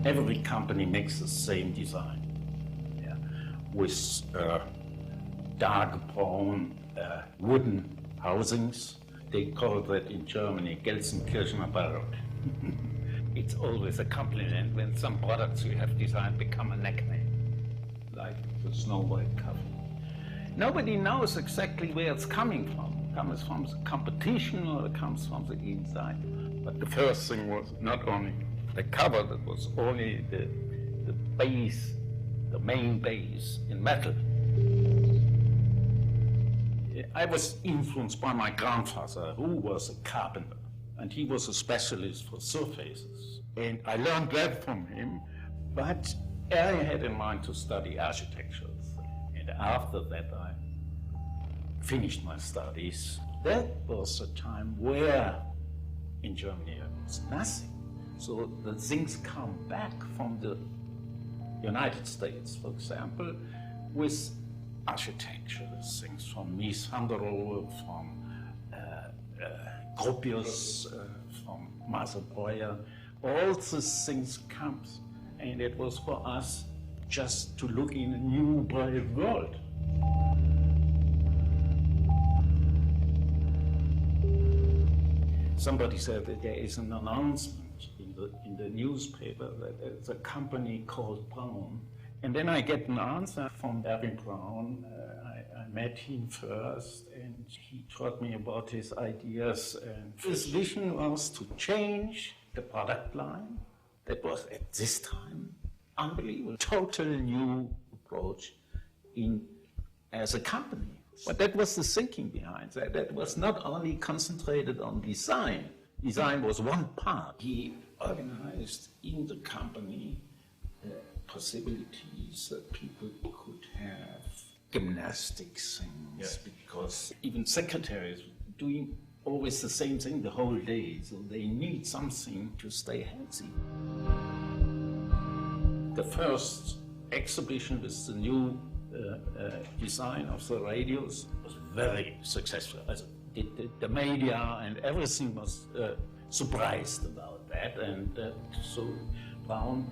Every company makes the same design, yeah, with dark brown wooden housings. They call that in Germany Gelsenkirchener Barock. It's always a compliment when some products you have designed become a nickname, like the Snow White cover. Nobody knows exactly where it's coming from. It comes from the competition or it comes from the inside. But the first thing was not only the cover, that was only the base, the main base in metal. I was influenced by my grandfather, who was a carpenter, and he was a specialist for surfaces. And I learned that from him, but I had in mind to study architecture. And after that, I finished my studies. That was a time where in Germany there was nothing. So the things come back from the United States, for example, with architecture, things from Mies van der Rohe, from Gropius, from Marcel Breuer. All these things come, and it was for us just to look in a new, bright world. Somebody said that there is an announcement in the newspaper that there's a company called Braun. And then I get an answer from Erwin Braun. I met him first, and he taught me about his ideas. And his vision was to change the product line. That was at this time unbelievable, total new approach as a company. But that was the thinking behind that. That was not only concentrated on design. Design was one part. He organized in the company possibilities that people could have gymnastics things, yes, because even secretaries doing always the same thing the whole day, so they need something to stay healthy. The first exhibition with the new design of the radios was very successful. The media and everything was surprised about that, and so Braun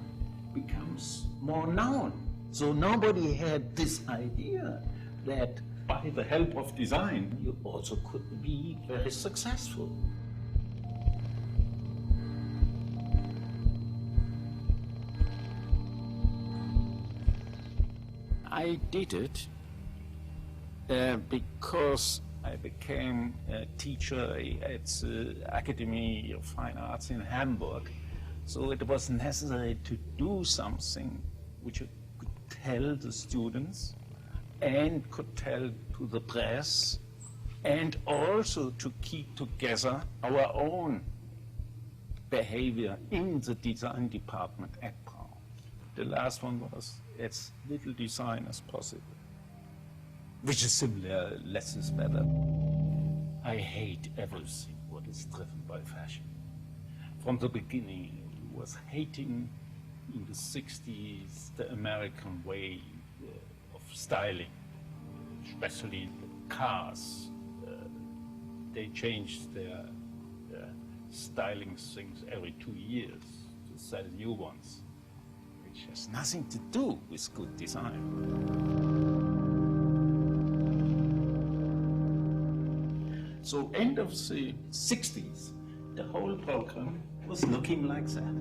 becomes more known. So nobody had this idea that by the help of design you also could be very successful. I did it because I became a teacher at the Academy of Fine Arts in Hamburg. So it was necessary to do something which I could tell the students and could tell to the press, and also to keep together our own behavior in the design department at Braun. The last one was as little design as possible, which is similar, less is better. I hate everything what is driven by fashion. From the beginning, I was hating in the 60s the American way of styling, especially the cars. They changed their styling things every 2 years to sell new ones, which has nothing to do with good design. So end of the 60s, the whole program was looking like that.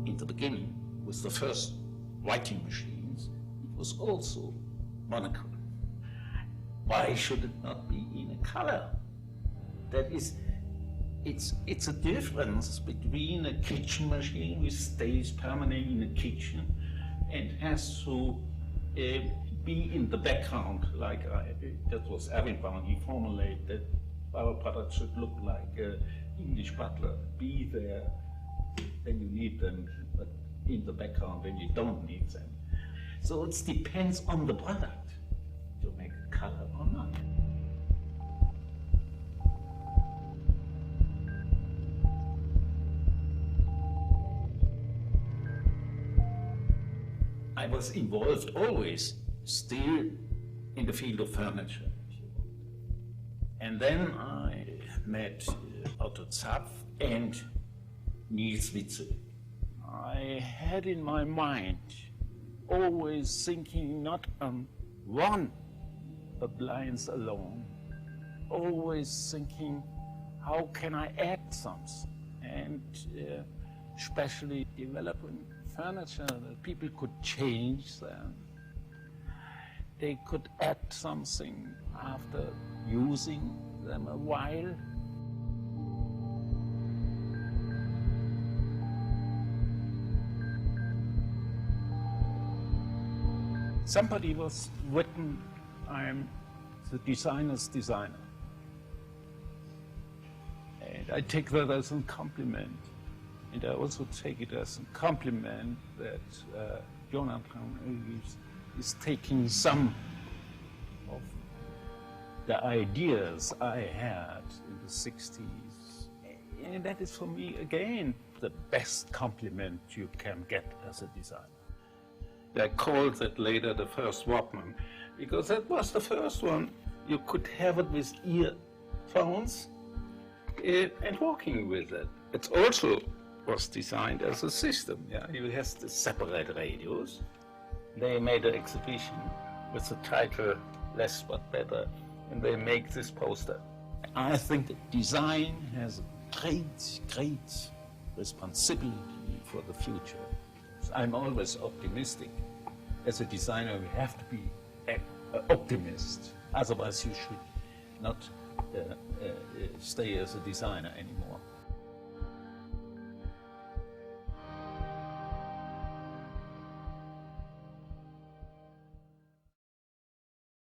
In the beginning, with the first writing machines, it was also monochrome. Why should it not be in a color? That is, it's a difference between a kitchen machine which stays permanently in the kitchen and has to be in the background, like that was Erwin Braun. He formulated that our product should look like an English butler, be there when you need them, but in the background when you don't need them. So it depends on the product to make a color or not. I was involved always, still in the field of furniture. And then I met Otto Zapf and Niels Witzel. I had in my mind always thinking not on one appliance alone, always thinking how can I add something, and especially developing furniture that people could change them. They could add something after using them a while. Somebody was written, I'm the designer's designer. And I take that as a compliment. And I also take it as a compliment that Jonathan is taking some of the ideas I had in the 60s. And that is for me, again, the best compliment you can get as a designer. I called that later the first Walkman, because that was the first one. You could have it with earphones and walking with it. It also was designed as a system. Yeah, you have the separate radios. They made an exhibition with the title Less But Better, and they make this poster. I think that design has a great responsibility for the future. I'm always optimistic. As a designer, you have to be an optimist. Otherwise, you should not stay as a designer anymore.